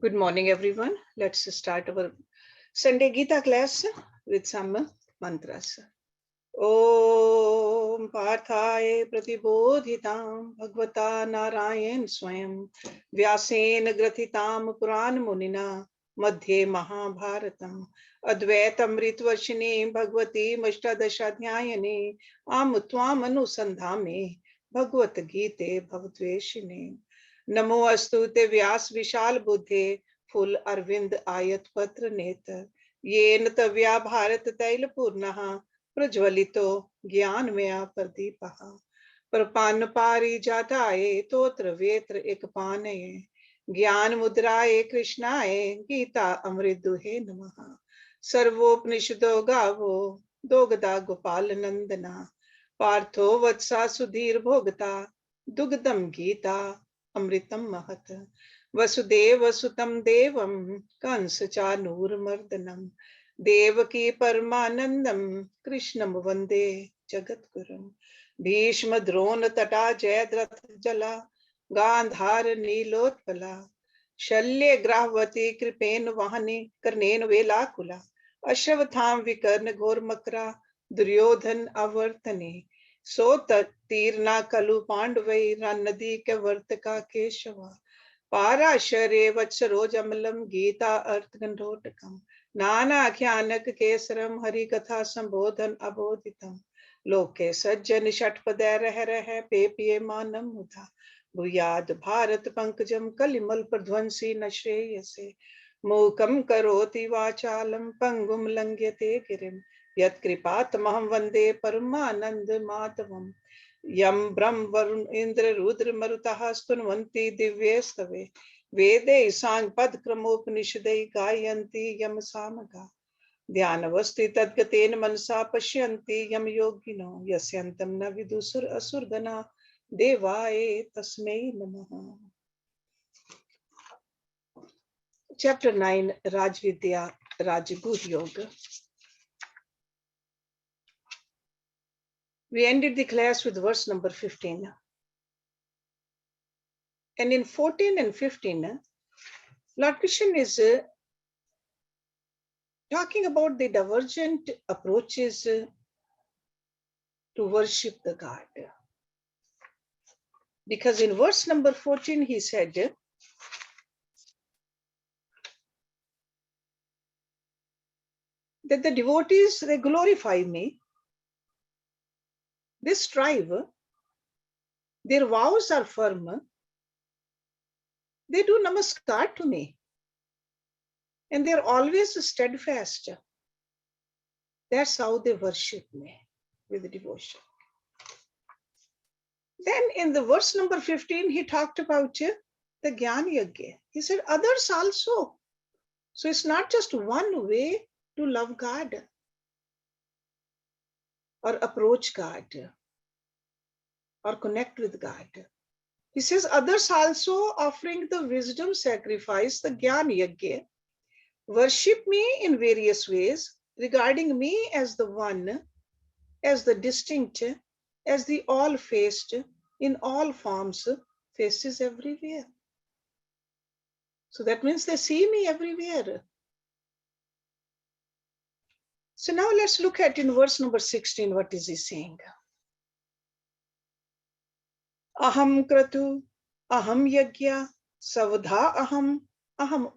Good morning, everyone. Let's start our Sunday Gita class with some mantras. Om Parthaye Pratibodhitam Bhagavata Narayan Swayam Vyasen Grathitam Puran Munina Madhye Mahabharatam Advaitamritvarshine Bhagavati Mashtadashadhyayane Amutvam Anusandhame Bhagavad Gita Bhavatveshine Namo Astute Vyas Vishal Buddhe Full Arvind Ayat Patra Netar Yen Tavya Bharat Tail Purnaha प्रज्वलितो ज्ञान मया प्रदीपः प्रपन्न पारिजाताय तोत्र वेत्र एकपानये ज्ञान मुद्राय कृष्णाय गीता अमृत दुहे नमः सर्वोपनिषदो गावो दोगदा गोपाल नंदना पार्थो वत्सा सुधीर भोगता दुग्धम गीता अमृतम महत वसुदेव सुतम देवम कंस चानूरमर्दनम देवकी परमानंदम कृष्णम वंदे जगद्गुरुम भीष्म द्रोण तटा जयद्रथ जला गांधार नीलोत्पला शल्य ग्राहवती कृपेन वाहने कर्णेन वेलाकुला अश्वत्थाम विकर्ण घोर मकरा दुर्योधन अवर्तने सो तीर्णा कलु पांडवै नदी के वर्तका केशवा पाराशरे वत्सरोजमलम गीता अर्थ गंधोटकम नानाख्यानक केसरम हरि कथा संबोधन अबोधितम लोके सज्जन षटपदय रह पे पिये मानम मुधा भूयाद भारत पंकजम कलिमल प्रध्वंसी न श्रेयसे मूकम करोति वाचालम पंगुम लंघ्यते गिरिम यत्कृपातमहं वंदे परमानंद माधवम यम ब्रह्म वरुण इंद्र रुद्र मरुतः स्तुन्वन्ति दिव्ये स्तवे वेदे सांग पद क्रमोपनिषदे गायन्ति यम सामगा ध्यानवस्थि तद्गतेन मनसा पश्यन्ति यम योगिनो यस्यन्तं न विदुसुर असुरगणा देवाय तस्मै नमः. Chapter 9 RajVidya RajaGuhya. We ended the class with verse number 15. And in 14 and 15, Lord Krishna is talking about the divergent approaches to worship the God. Because in verse number 14, he said that the devotees, they glorify me, they strive, their vows are firm, they do namaskar to me, and they're always steadfast. That's how they worship me, with devotion. Then in the verse number 15, he talked about the Jnana Yajna. He said others also. So it's not just one way to love God or approach God or connect with God. He says others also offering the wisdom sacrifice, the Jnana Yajna, worship me in various ways, regarding me as the one, as the distinct, as the all-faced, in all forms, faces everywhere. So that means they see me everywhere. So now let's look at in verse number 16, what is he saying? Aham kratu, aham yajna, savdha aham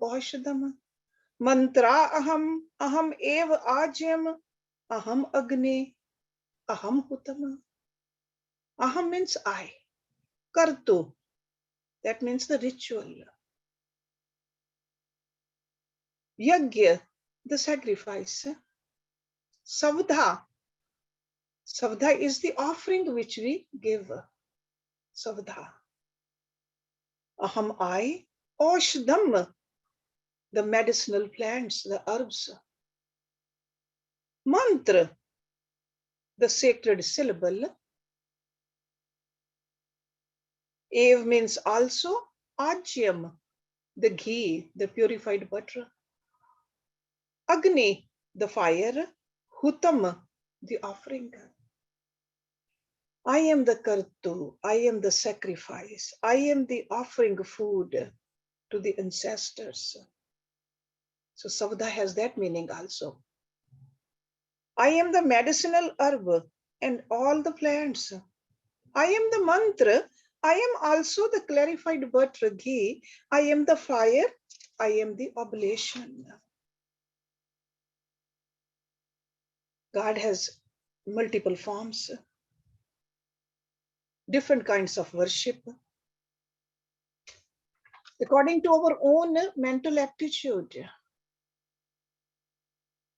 aushadam, mantra aham eva ajyam, aham agni, aham hutam. Aham means I. Kartu, that means the ritual. Yajna, the sacrifice. Savdha, savdha is the offering which we give. Savdha. Aham I, Oshdam, the medicinal plants, the herbs. Mantra, the sacred syllable. Ev means also. Ajyam, the ghee, the purified butter. Agni, the fire. Hutam, the offering. I am the kartu, I am the sacrifice, I am the offering food, to the ancestors. So Savda has that meaning also. I am the medicinal herb and all the plants. I am the mantra. I am also the clarified butter ghee. I am the fire. I am the oblation. God has multiple forms, different kinds of worship, according to our own mental aptitude.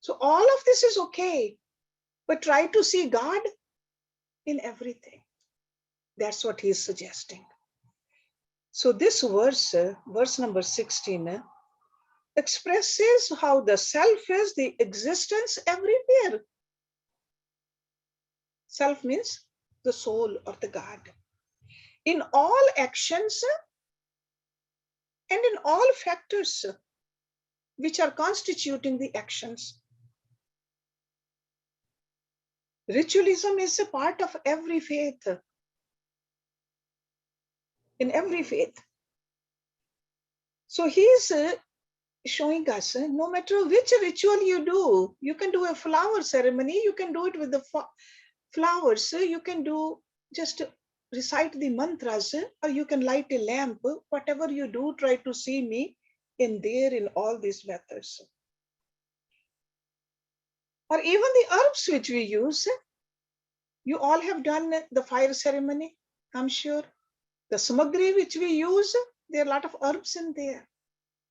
So all of this is okay, but try to see God in everything. That's what he is suggesting. So this verse, verse number 16, expresses how the self is the existence everywhere. Self means the soul or the God. In all actions and in all factors which are constituting the actions. Ritualism is a part of every faith. In every faith. So he is showing us no matter which ritual you do, you can do a flower ceremony, you can do it with the flowers, you can do just recite the mantras, or you can light a lamp. Whatever you do, try to see me in there in all these methods. Or even the herbs which we use, you all have done the fire ceremony, I'm sure. The samagri which we use, there are a lot of herbs in there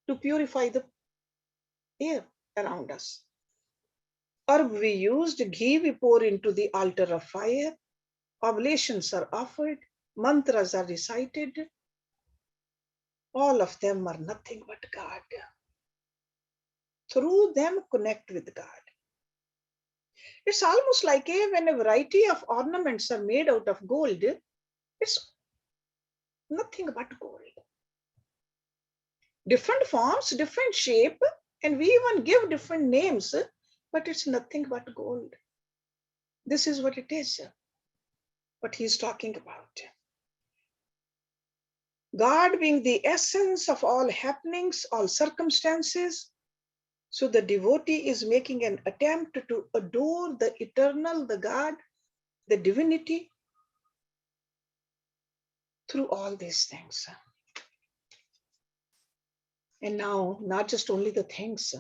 to purify the air around us. Herb we used, ghee we pour into the altar of fire, oblations are offered, mantras are recited. All of them are nothing but God. Through them, connect with God. It's almost like when a variety of ornaments are made out of gold, it's nothing but gold. Different forms, different shape, and we even give different names, but it's nothing but gold. This is what it is, what he's talking about. God being the essence of all happenings, all circumstances. So the devotee is making an attempt to adore the eternal, the God, the divinity through all these things. And now, not just only the things,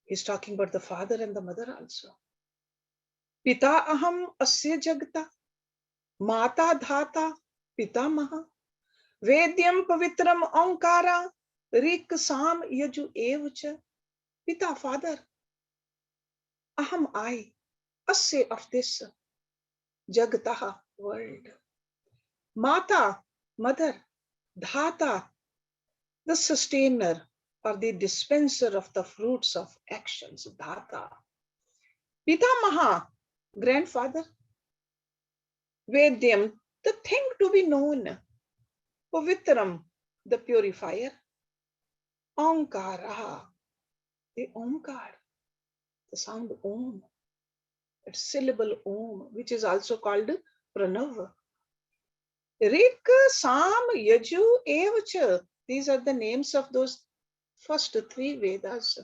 he's talking about the father and the mother also. Pita aham asya jagata, mata dhata, pitamaha, vedyam pavitram ankara, rik sam yaju evcha. Pita, father, aham, I, asya, of this, jagataha, world. Mata, mother, dhata, the sustainer or the dispenser of the fruits of actions, dhata. Pitamaha, grandfather. Vedyam, the thing to be known. Pavitram, the purifier. Ankara, the Omkar, the sound Om, that syllable Om, which is also called Pranav. Rik, Sam, Yaju, Evcha. These are the names of those first three Vedas.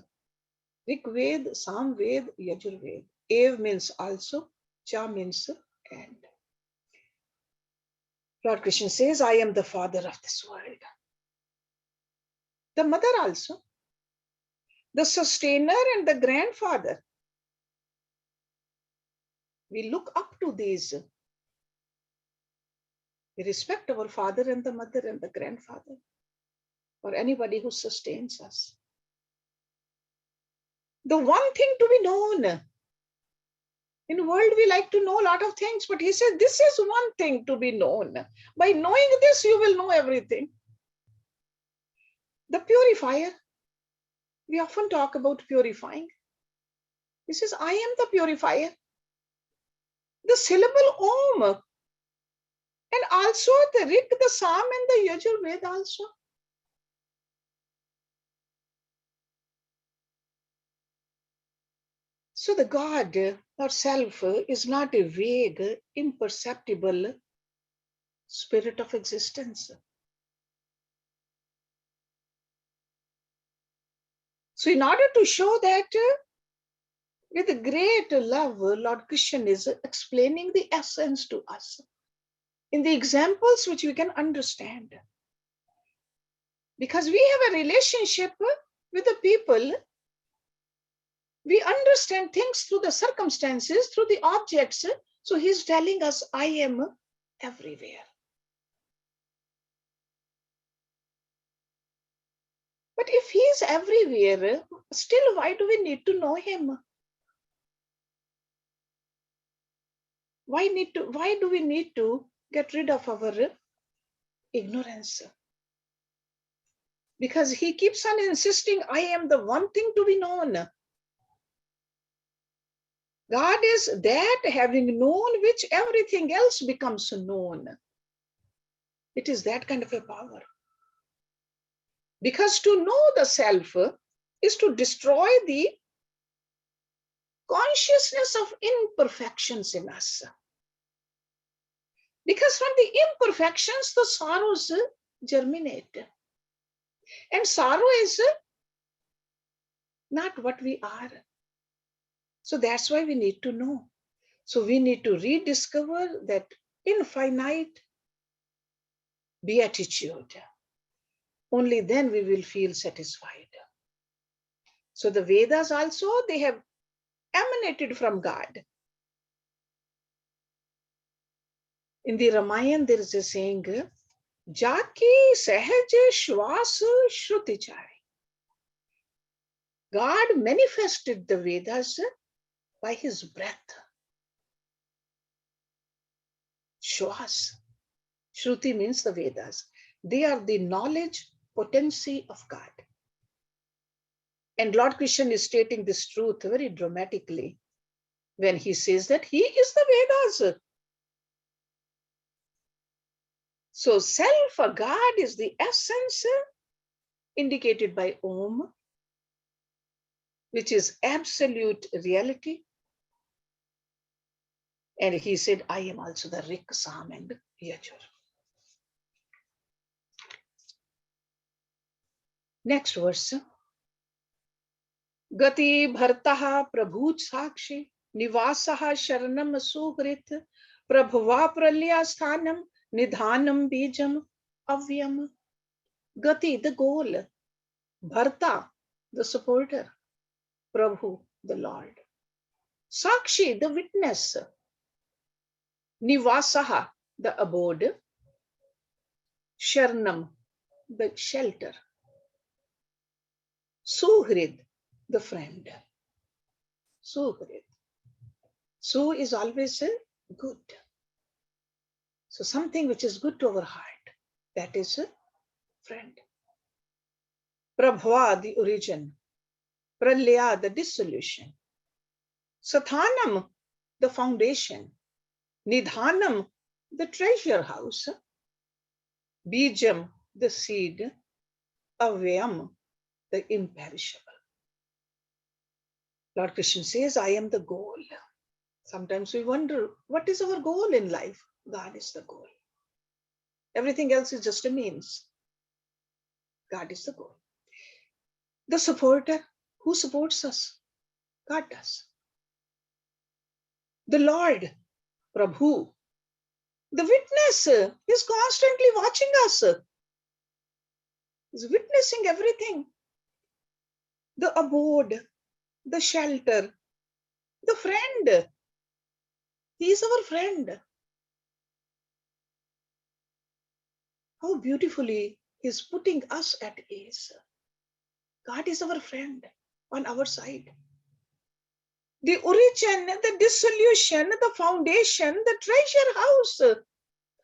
Rik Ved, Sam Ved, Yajur Ved. Ev means also, Cha means and. Lord Krishna says, I am the father of this world. The mother also, the sustainer and the grandfather. We look up to these. We respect our father and the mother and the grandfather, or anybody who sustains us. The one thing to be known. In the world, we like to know a lot of things, but he said, this is one thing to be known. By knowing this, you will know everything. The purifier. We often talk about purifying. He says, I am the purifier. The syllable Om. And also the Rik, the Sam, and the Yajur Ved also. So the God or self is not a vague, imperceptible spirit of existence. So in order to show that with great love, Lord Krishna is explaining the essence to us in the examples which we can understand. Because we have a relationship with the people, we understand things through the circumstances, through the objects. So he's telling us, I am everywhere. But if he is everywhere, still why do we need to know him? Why do we need to get rid of our ignorance? Because he keeps on insisting, I am the one thing to be known. God is that having known which everything else becomes known. It is that kind of a power. Because to know the self is to destroy the consciousness of imperfections in us. Because from the imperfections, the sorrows germinate. And sorrow is not what we are. So that's why we need to know. So we need to rediscover that infinite beatitude. Only then we will feel satisfied. So the Vedas also, they have emanated from God. In the Ramayana, there is a saying, Jaki sahaj shwas shruti chai. God manifested the Vedas by his breath. Shwas. Shruti means the Vedas. They are the knowledge potency of God. And Lord Krishna is stating this truth very dramatically when he says that he is the Vedas. So self or God is the essence indicated by Om, which is absolute reality. And he said, I am also the Rik, Sam, and Yajur. Next verse. Gati bhartaha prabhut sakshi nivasaha sharanam suhrit prabhava pralya sthanam nidhanam bijam avyam. Gati, the goal. Bharta, the supporter. Prabhu, the Lord. Sakshi, the witness. Nivasaha, the abode. Sharanam, the shelter. Suhrid, the friend. Suhrid. Su is always good. So something which is good to our heart, that is a friend. Prabhava, the origin. Pralya, the dissolution. Sathanam, the foundation. Nidhanam, the treasure house. Bijam, the seed. Avyam, the imperishable. Lord Krishna says, I am the goal. Sometimes we wonder, what is our goal in life? God is the goal. Everything else is just a means. God is the goal. The supporter, who supports us? God does. The Lord, Prabhu, the witness is constantly watching us. He's witnessing everything. The abode, the shelter, the friend. He is our friend. How beautifully he's putting us at ease. God is our friend on our side. The origin, the dissolution, the foundation, the treasure house.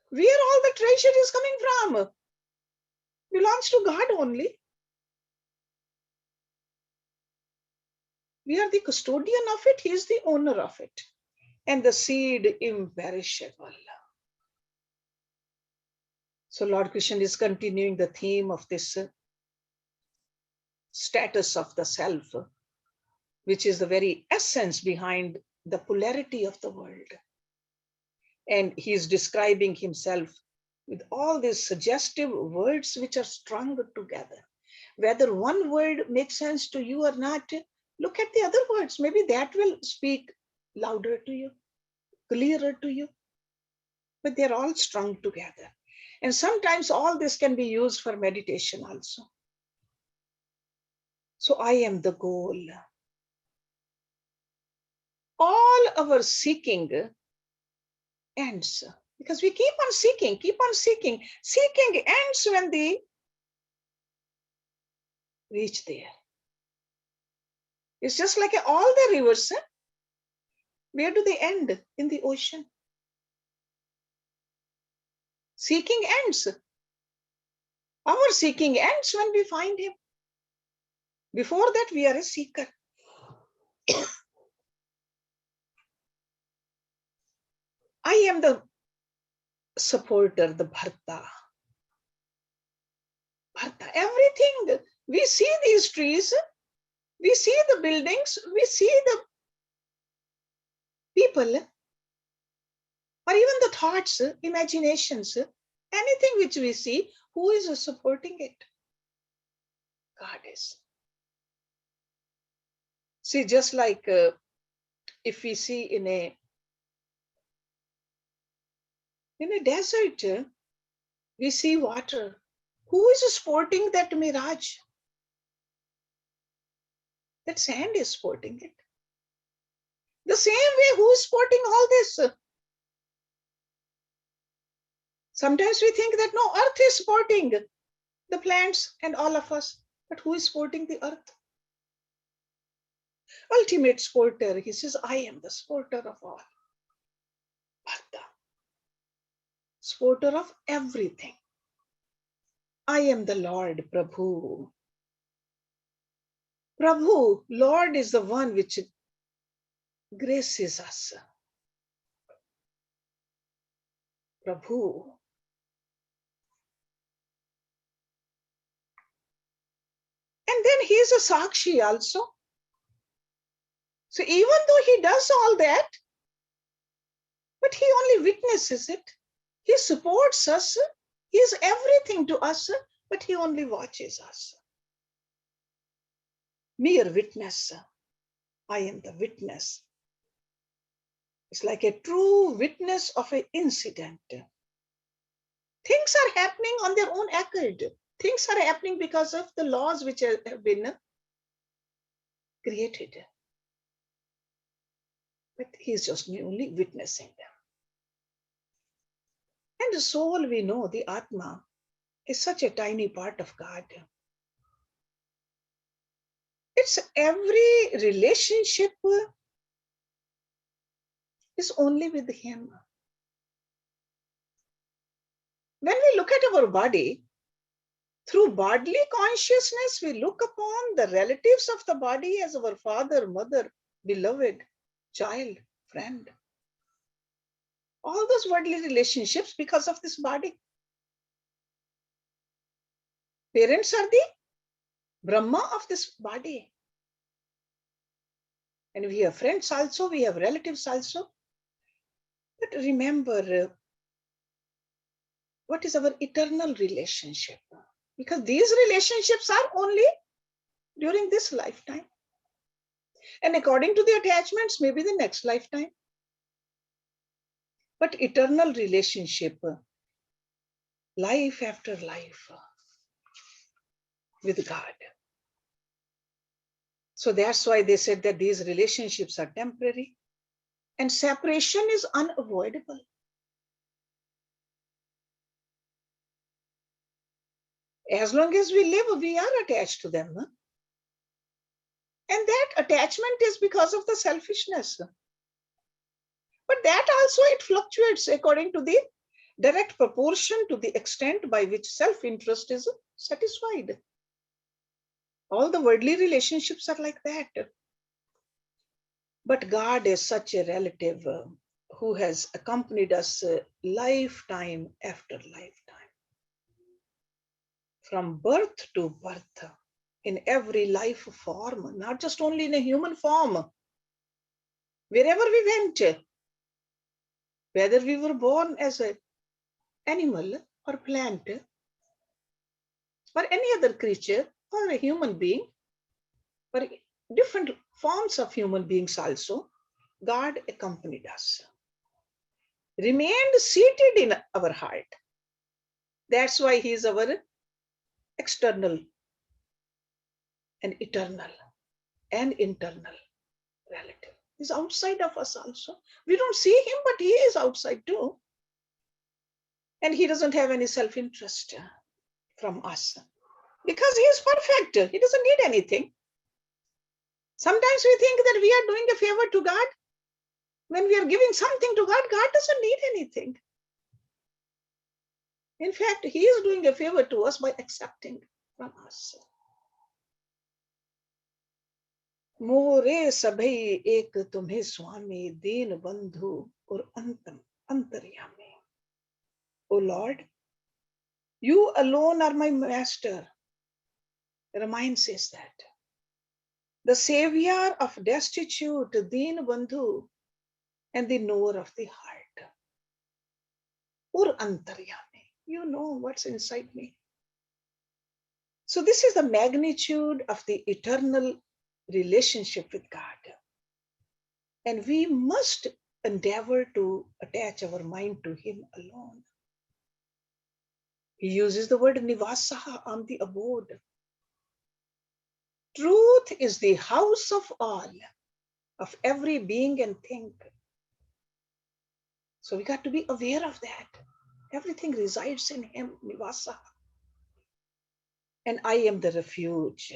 Where all the treasure is coming from? Belongs to God only. We are the custodian of it. He is the owner of it. And the seed imperishable. So Lord Krishna is continuing the theme of this status of the self, which is the very essence behind the polarity of the world. And he is describing himself with all these suggestive words which are strung together. Whether one word makes sense to you or not, look at the other words. Maybe that will speak louder to you, clearer to you. But they're all strung together. And sometimes all this can be used for meditation also. So I am the goal. All our seeking ends because we keep on seeking, keep on seeking. Seeking ends when they reach there. It's just like all the rivers. Where do they end? In the ocean. Seeking ends. Our seeking ends when we find him. Before that, we are a seeker. I am the supporter, the Bharta. Bharta, everything. We see these trees, we see the buildings, we see the people, or even the thoughts, imaginations, anything which we see, who is supporting it? God is. See, just like if we see in a desert, we see water. Who is supporting that mirage? That sand is supporting it. The same way, who is supporting all this? Sometimes we think that no, earth is supporting the plants and all of us. But who is supporting the earth? Ultimate supporter. He says, I am the supporter of all. Bharta. Supporter of everything. I am the Lord, Prabhu. Prabhu, Lord is the one which graces us. Prabhu. And then he is a Sakshi also. So even though he does all that, but he only witnesses it. He supports us. He is everything to us, but he only watches us. Mere witness. I am the witness. It's like a true witness of an incident. Things are happening on their own accord. Things are happening because of the laws which have been created. But he's just only witnessing them. And the soul, we know, the Atma, is such a tiny part of God. It's every relationship is only with him. When we look at our body, through bodily consciousness, we look upon the relatives of the body as our father, mother, beloved, child, friend. All those worldly relationships because of this body. Parents are the Brahma of this body. And we have friends also, we have relatives also. But remember, what is our eternal relationship? Because these relationships are only during this lifetime. And according to the attachments, maybe the next lifetime. But eternal relationship, life after life with God. So that's why they said that these relationships are temporary and separation is unavoidable. As long as we live, we are attached to them. And that attachment is because of the selfishness. But that also, it fluctuates according to the direct proportion to the extent by which self-interest is satisfied. All the worldly relationships are like that. But God is such a relative who has accompanied us lifetime after lifetime. From birth to birth, in every life form, not just only in a human form. Wherever we went, whether we were born as an animal or plant or any other creature, or a human being, or different forms of human beings also, God accompanied us, remained seated in our heart. That's why he is our external and eternal and internal relative. He's outside of us also. We don't see him, but he is outside too. And he doesn't have any self-interest from us because he is perfect. He doesn't need anything. Sometimes we think that we are doing a favor to God. When we are giving something to God, God doesn't need anything. In fact, he is doing a favor to us by accepting from us. मोरे सभई एक तुम्हें स्वामी दीन बंधु और अंतम अंतर्यामी. O Lord, you alone are my master. Ramayana says that. The savior of destitute, deen bandhu, and the knower of the heart. Or antaryami. You know what's inside me. So this is the magnitude of the eternal relationship with God. And we must endeavor to attach our mind to him alone. He uses the word nivasaha, on the abode. Truth is the house of all, of every being and thing. So we got to be aware of that. Everything resides in him, nivasaha. And I am the refuge.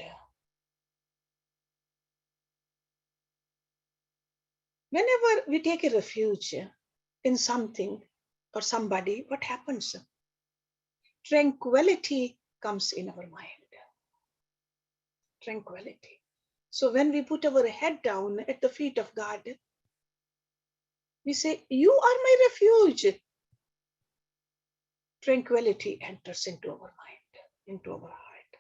Whenever we take a refuge in something or somebody, what happens? Tranquility comes in our mind. Tranquility. So when we put our head down at the feet of God, we say, you are my refuge. Tranquility enters into our mind, into our heart.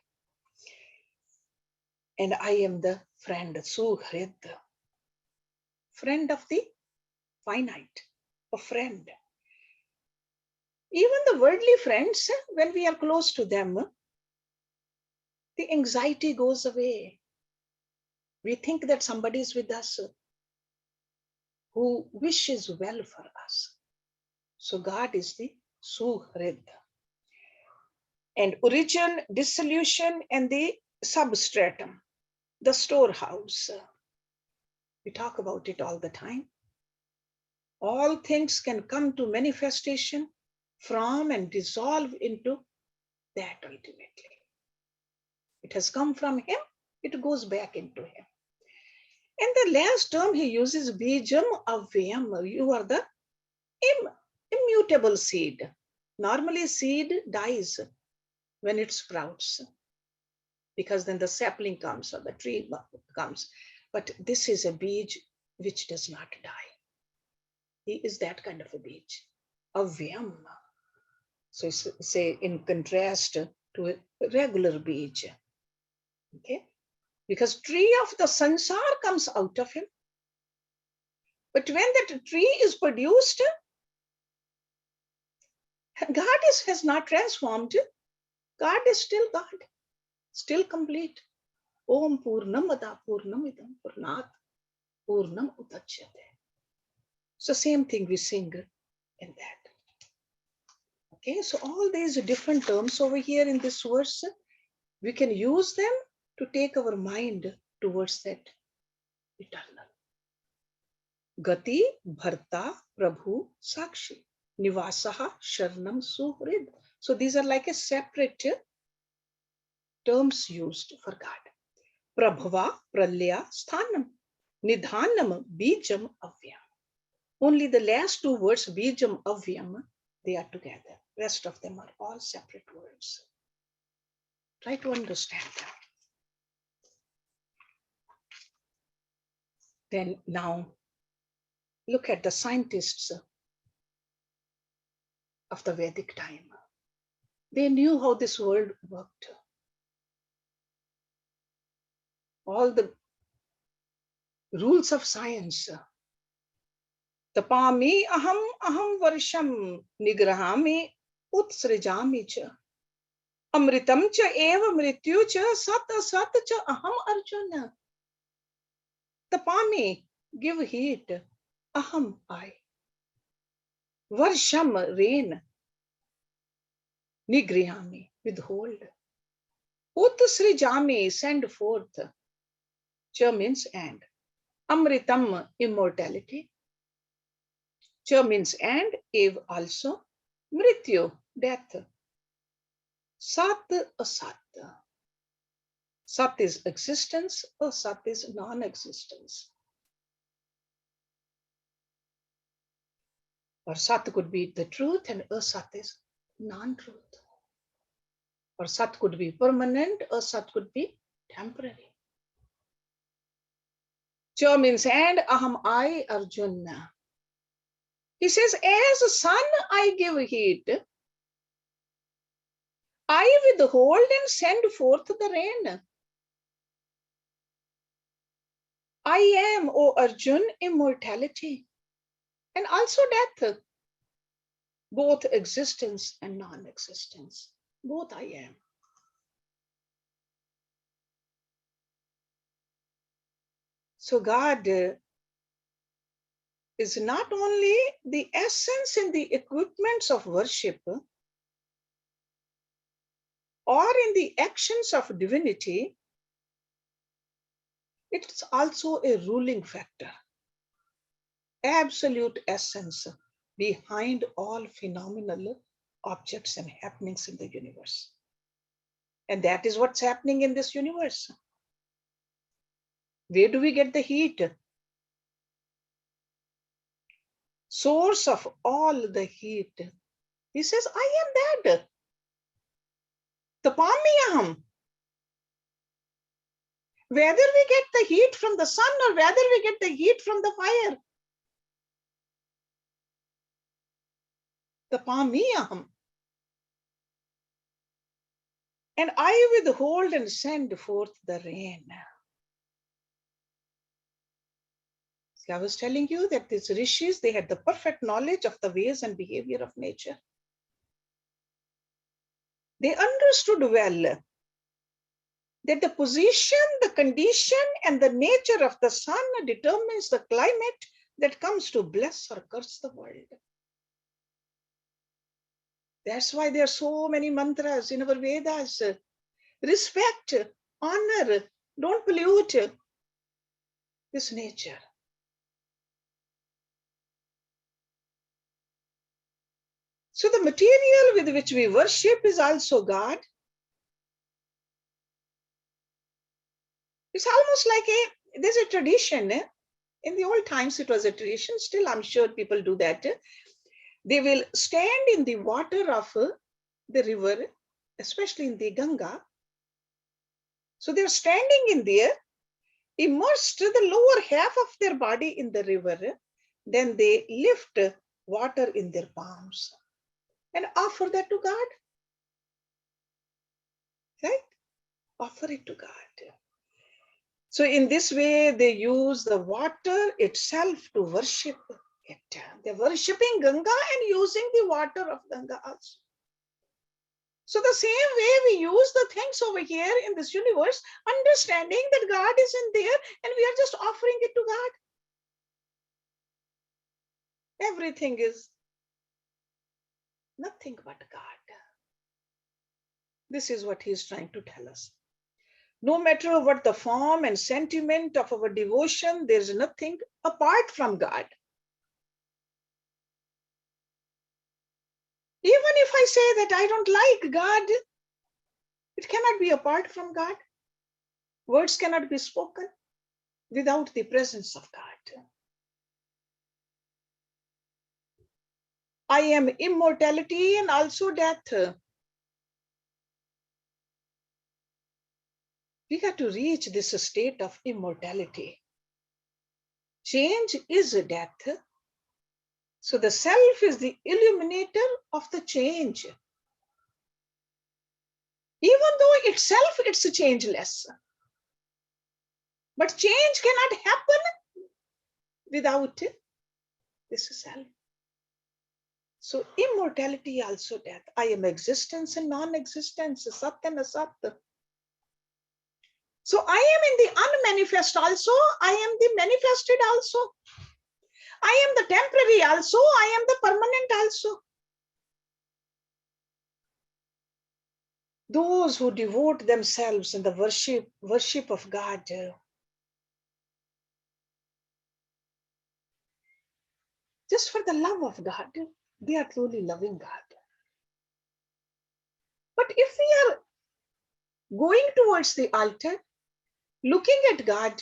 And I am the friend, Suhrid, friend of the finite, a friend. Even the worldly friends, when we are close to them, the anxiety goes away. We think that somebody is with us who wishes well for us. So God is the Suhrid. And origin, dissolution, and the substratum, the storehouse. We talk about it all the time. All things can come to manifestation from and dissolve into that ultimately. It has come from him, it goes back into him. And the last term he uses, bijam avyam. You are the immutable seed. Normally seed dies when it sprouts, because then the sapling comes or the tree comes. But this is a bij which does not die. He is that kind of a bij, avyam. So say in contrast to a regular bij. Okay? Because tree of the sansar comes out of him. But when that tree is produced, God has not transformed. God is still God, still complete. Om Purnamada Purnamidam Purnat Purnam Utachyate. So same thing we sing in that. Okay, so all these different terms over here in this verse, we can use them to take our mind towards that eternal. Gati, Bharta, Prabhu, Sakshi, Nivasaha, Sharnam, Suhrid. So these are like a separate terms used for God. Prabhava, Pralya, Sthanam, Nidhanam, Bijam, Avyam. Only the last two words, Bijam, Avyam, they are together. Rest of them are all separate words. Try to understand that. Then now, look at the scientists of the Vedic time. They knew how this world worked. All the rules of science. Tapami aham varsham nigrahami utsrijami cha. Amritam cha eva mrityu cha sat asat cha aham Arjuna. Tapami, give heat. Aham, I. Varsham, rain. Nigrihami, withhold. Utsrijami, send forth. Cha means and. Amritam, immortality. Cha means and. Ev also. Mrityu, death. Sat, asat. Sat is existence, asat is non-existence. Or sat could be the truth and asat is non-truth. Or sat could be permanent, asat could be temporary. Cha means and, aham, I, Arjuna. He says, as sun I give heat, I withhold and send forth the rain. I am, O Arjun, immortality and also death. Both existence and non-existence. Both I am. So God is not only the essence and the equipments of worship or in the actions of divinity, it is also a ruling factor, absolute essence behind all phenomenal objects and happenings in the universe. And that is what's happening in this universe. Where do we get the heat? Source of all the heat. He says, I am that. Tapamiyaham. Whether we get the heat from the sun or whether we get the heat from the fire. Tapamiyaham. And I withhold and send forth the rain. See, I was telling you that these rishis, they had the perfect knowledge of the ways and behavior of nature. They understood well that the position, the condition, and the nature of the sun determines the climate that comes to bless or curse the world. That's why there are so many mantras in our Vedas. Respect, honor, don't pollute this nature. So the material with which we worship is also God. It's almost like there's a tradition. In the old times, it was a tradition. Still, I'm sure people do that. They will stand in the water of the river, especially in the Ganga. So they're standing in there, immersed the lower half of their body in the river. Then they lift water in their palms and offer that to God. Right? Offer it to God. So in this way, they use the water itself to worship it. They're worshipping Ganga and using the water of Ganga also. So the same way we use the things over here in this universe, understanding that God is in there and we are just offering it to God. Everything is nothing but God. This is what he is trying to tell us. No matter what the form and sentiment of our devotion, there is nothing apart from God. Even if I say that I don't like God, it cannot be apart from God. Words cannot be spoken without the presence of God. I am immortality and also death. We got to reach this state of immortality. Change is death. So the self is the illuminator of the change. Even though itself it's changeless. But change cannot happen without this self. So immortality, also death. I am existence and non-existence, Sat and Asat. So I am in the unmanifest also, I am the manifested also. I am the temporary also, I am the permanent also. Those who devote themselves in the worship of God, just for the love of God, they are truly loving God. But if we are going towards the altar, looking at God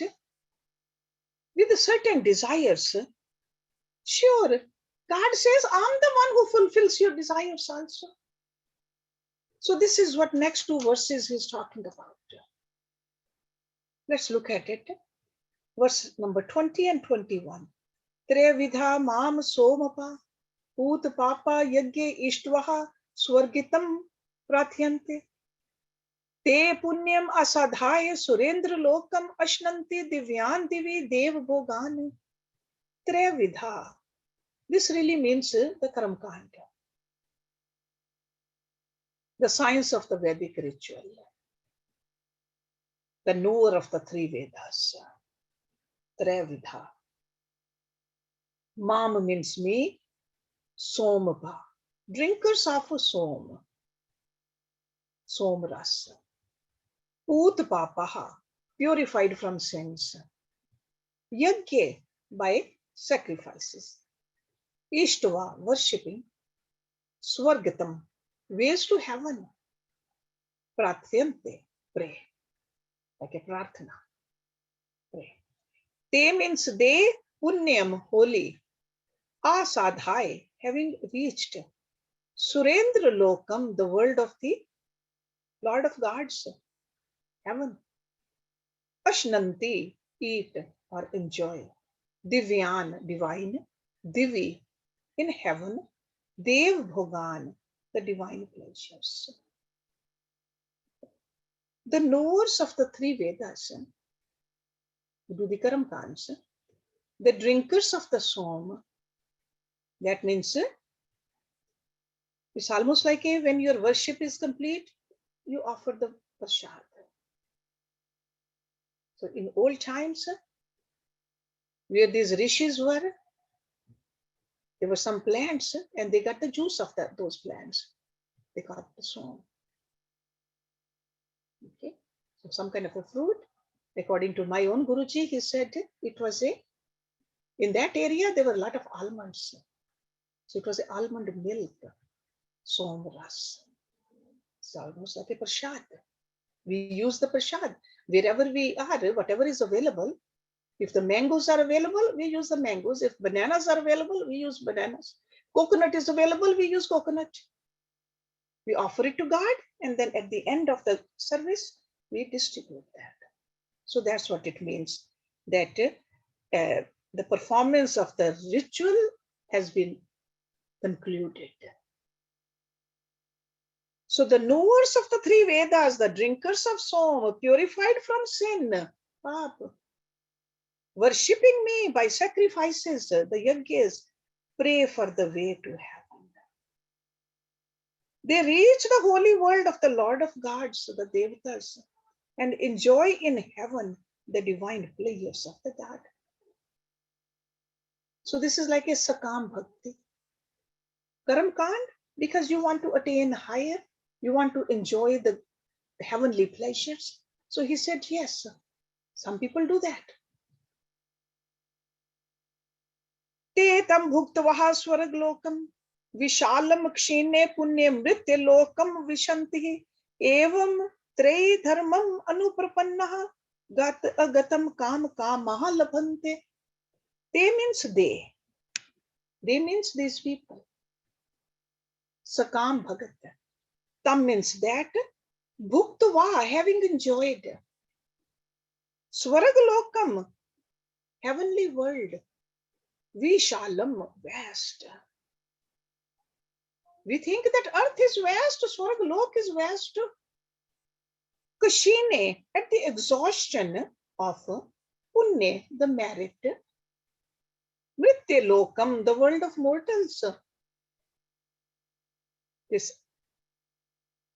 with certain desires, sure, God says, I'm the one who fulfills your desires also. So this is what next two verses he's talking about. Let's look at it. Verse number 20 and 21. Trevidha mam somapa put papa yagye ishtvaha swargitam pratyante te punyam asadhaya surendra lokam ashnanti divyan divi dev bhogan. Trevidha. This really means the Karam Kanda, the science of the Vedic ritual, the knower of the three Vedas. Trevidha. Mam means me, Somabha, drinkers of Som, Somras. Ut Papaha, purified from sins. Yagye, by sacrifices. Ishtva, worshipping. Swargatam, ways to heaven. Pratyante, pray, like a prarthana. Pray. Te means they, punyam, holy. Asadhai, having reached. Surendra Lokam, the world of the Lord of Gods, heaven. Ashnanti, eat or enjoy. Divyan, divine. Divi, in heaven. Dev Bhogan, the divine pleasures. The knowers of the three Vedas, who do the Karam Kans, the drinkers of the Som, that means it's almost like when your worship is complete, you offer the prasad. So in old times, where these rishis were, there were some plants and they got the juice of those plants. They got the som. Okay, so some kind of a fruit. According to my own Guruji, he said it was in that area there were a lot of almonds. So it was almond milk, som ras. It's almost like a prasad. We use the prasad. Wherever we are, whatever is available, if the mangoes are available, we use the mangoes. If bananas are available, we use bananas. Coconut is available, we use coconut. We offer it to God, and then at the end of the service, we distribute that. So that's what it means, that the performance of the ritual has been concluded. So the knowers of the three Vedas, the drinkers of Som, purified from sin, worshipping me by sacrifices, the yajnas, pray for the way to heaven. They reach the holy world of the Lord of Gods, the Devatas, and enjoy in heaven the divine pleasures of the God. So this is like a Sakam Bhakti. Karam Kand, because you want to attain higher, you want to enjoy the heavenly pleasures. So he said, yes, some people do that. Te tam bhuktavaha swaraglokam vishalam kshine punye mritya lokam vishanti evam trey dharmam anuprapannaha gat agatam kam kamaha labhante. They means they. They means these people. Sakam Bhagat. Tam means that. Bhuktava, having enjoyed. Swaraglokam, heavenly world. Vishalam, vast. We think that earth is vast, Swargalok is vast. Kashine, at the exhaustion of Punne, the merit. Mritya Lokam, the world of mortals. This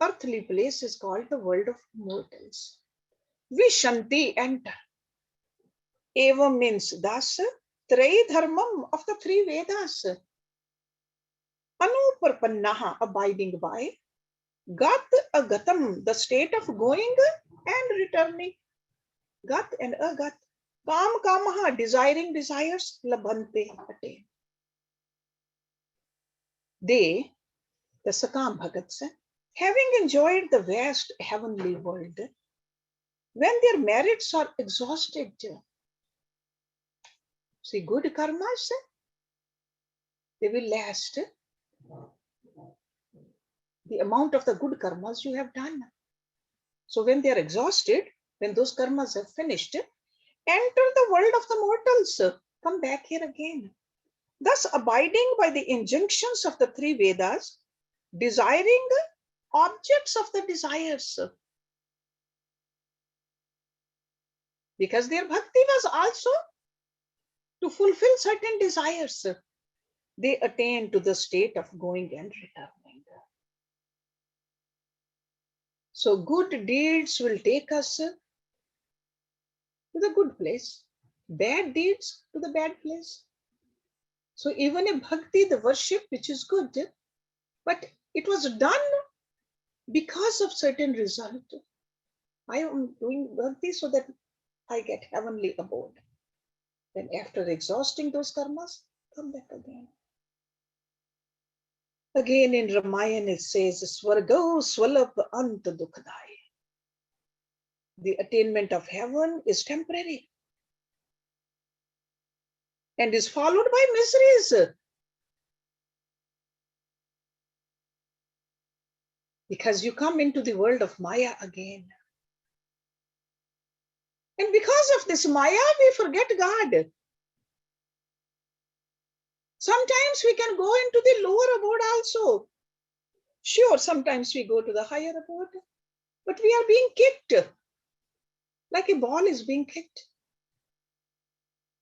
earthly place is called the world of mortals. Vishanti enter. Eva means thus, Trey Dharmam of the three Vedas. Anuparpannaha, abiding by. Gat agatam, the state of going and returning. Gat and agat. Kam kamaha, desiring desires. Labhante, attain. They, the Sakam Bhagats, having enjoyed the vast heavenly world, when their merits are exhausted, see, good karmas, they will last the amount of the good karmas you have done. So when they are exhausted, when those karmas have finished, enter the world of the mortals, come back here again. Thus, abiding by the injunctions of the three Vedas, desiring objects of the desires. Because their bhakti was also to fulfill certain desires. They attain to the state of going and returning. So good deeds will take us to the good place, bad deeds to the bad place. So even a bhakti, the worship, which is good, but it was done because of certain result. I am doing bhakti so that I get heavenly abode. Then after exhausting those karmas, come back again. Again in Ramayana it says, Swargo swalab anta dukhdai. The attainment of heaven is temporary and is followed by miseries. Because you come into the world of Maya again. And because of this Maya, we forget God. Sometimes we can go into the lower abode also. Sure, sometimes we go to the higher abode, but we are being kicked, like a ball is being kicked.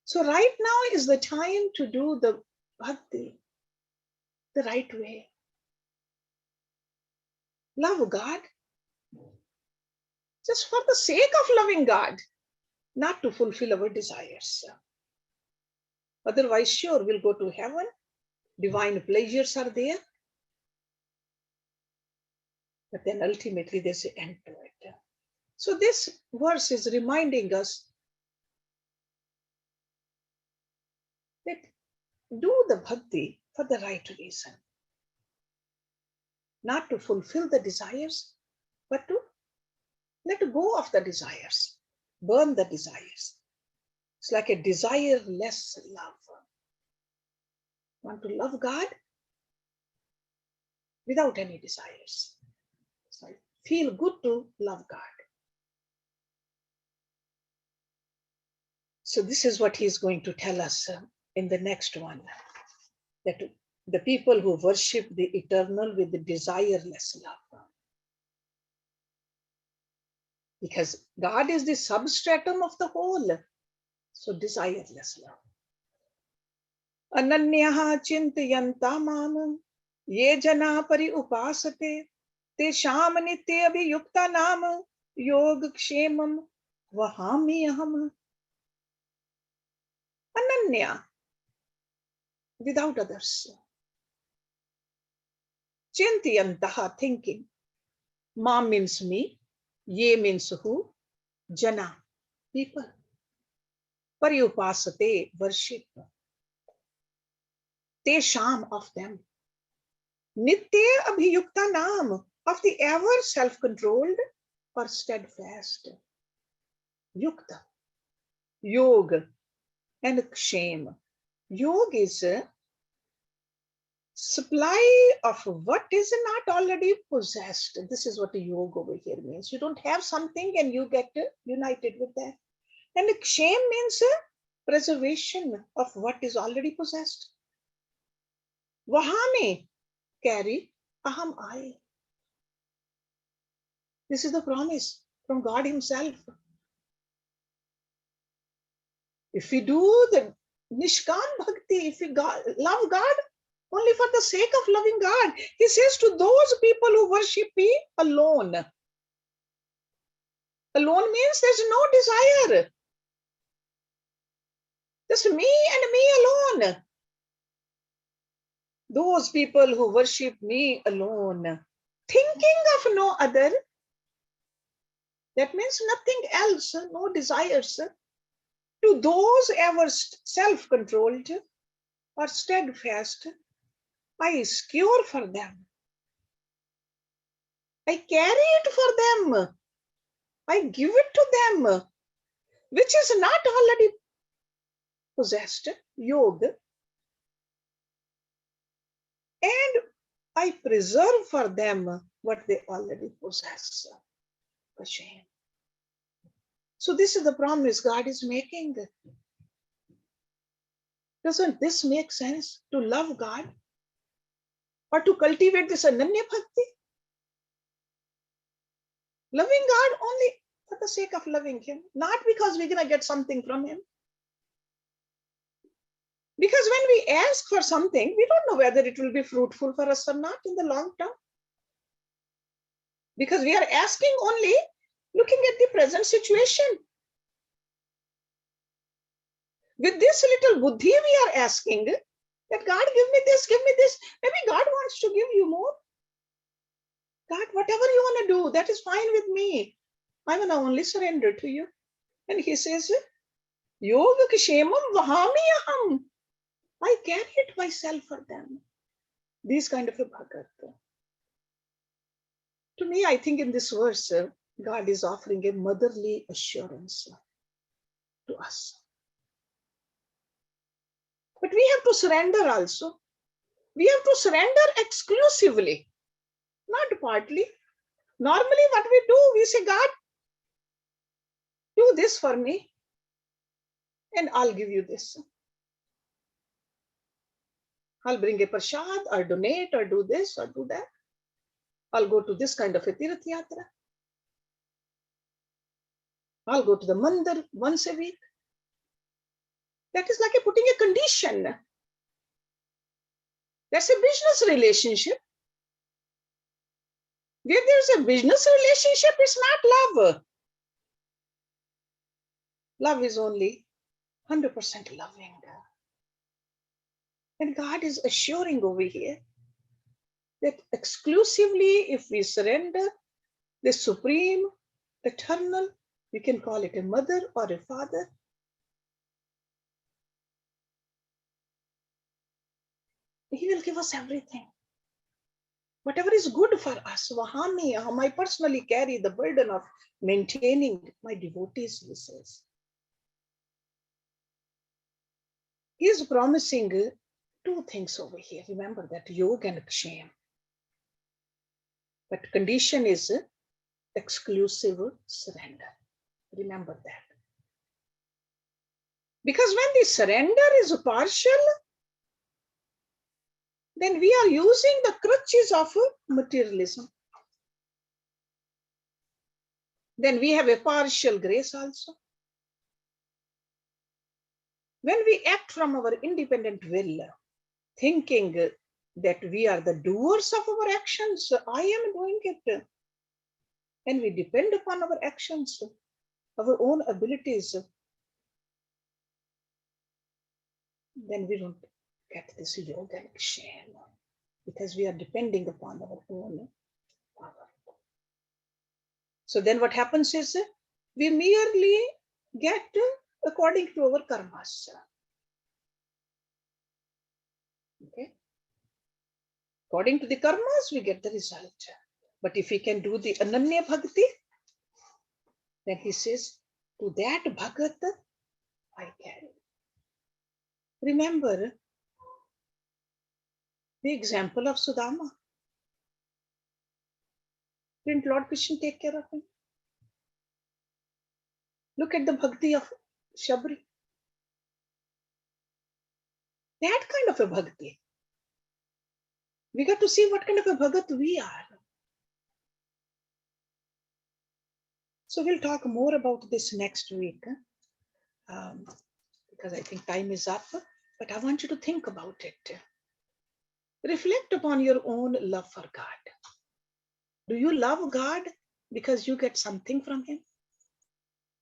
So right now is the time to do the bhakti the right way. Love God just for the sake of loving God, not to fulfill our desires. Otherwise, sure, we'll go to heaven. Divine pleasures are there. But then ultimately there's an end to it. So this verse is reminding us that do the bhakti for the right reason. Not to fulfill the desires, but to let go of the desires, burn the desires. It's like a desireless love. Want to love God without any desires. So feel good to love God. So this is what he's going to tell us in the next one. That the people who worship the eternal with the desireless love. Because God is the substratum of the whole. So desireless love. Ananyaha chintayanta mamam ye jana pari upasate te sham nitya abhiyukta nama yog kshemam vahami aham. Ananya, without others. Chintayantaha, thinking. Ma means me, ye means who, jana, people. Paryupasate, worship. Te sham, of them. Nitya abhiyukta nam, of the ever self-controlled or steadfast. Yukta, yoga, and kshema. Yoga is a supply of what is not already possessed. This is what a yoga over here means. You don't have something and you get united with that. And kshem means preservation of what is already possessed. Vahame, carry, aham, I. This is the promise from God himself. If we do the Nishkam Bhakti, if we love God only for the sake of loving God. He says to those people who worship me alone. Alone means there's no desire. Just me and me alone. Those people who worship me alone, thinking of no other, that means nothing else, no desires. To those ever self-controlled or steadfast, I secure for them. I carry it for them. I give it to them, which is not already possessed, yoga. And I preserve for them what they already possess. So this is the promise God is making. Doesn't this make sense? To love God or to cultivate this Ananya Bhakti? Loving God only for the sake of loving Him, not because we're going to get something from Him. Because when we ask for something, we don't know whether it will be fruitful for us or not in the long term. Because we are asking only looking at the present situation. With this little buddhi we are asking that God, give me this, give me this. Maybe God wants to give you more. God, whatever you want to do, that is fine with me. I want to only surrender to you. And He says, Yoga kshemam vahami aham. I carry it myself for them. These kind of a bhagat. To me, I think in this verse, God is offering a motherly assurance to us. But we have to surrender also. We have to surrender exclusively, not partly. Normally what we do, we say, God, do this for me and I'll give you this. I'll bring a prasad or donate or do this or do that. I'll go to this kind of a Tirth Yatra. I'll go to the mandir once a week. That is like a putting a condition. That's a business relationship. Where there's a business relationship, it's not love. Love is only 100% loving. And God is assuring over here that exclusively if we surrender the supreme, eternal, we can call it a mother or a father, He will give us everything. Whatever is good for us. Vahami, I personally carry the burden of maintaining my devotees, He says. He is promising two things over here. Remember that, yoga and kshem. But condition is exclusive surrender. Remember that. Because when the surrender is partial, then we are using the crutches of materialism. Then we have a partial grace also. When we act from our independent will, thinking that we are the doers of our actions, I am doing it. And we depend upon our actions, our own abilities, then we don't get this yoga and kshem, because we are depending upon our own power. So then what happens is we merely get according to our karmas. Okay? According to the karmas, we get the result. But if we can do the Ananya Bhakti, then He says, to that Bhagat, I carry. Remember the example of Sudama. Didn't Lord Krishna take care of him? Look at the bhakti of Shabri. That kind of a bhakti. We got to see what kind of a bhagat we are. So we'll talk more about this next week, because I think time is up. But I want you to think about it. Reflect upon your own love for God. Do you love God because you get something from Him?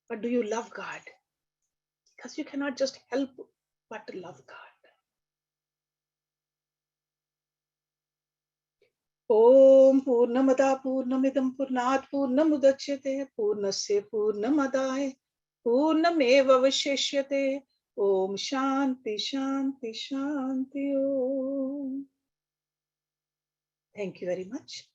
Or do you love God because you cannot just help but to love God? Om Purnamada Purnamidam Purnat Purnamudachyate Purnasya Purnamadaya Purnameva Vashishyate. Om Shanti Shanti Shanti Om. Thank you very much.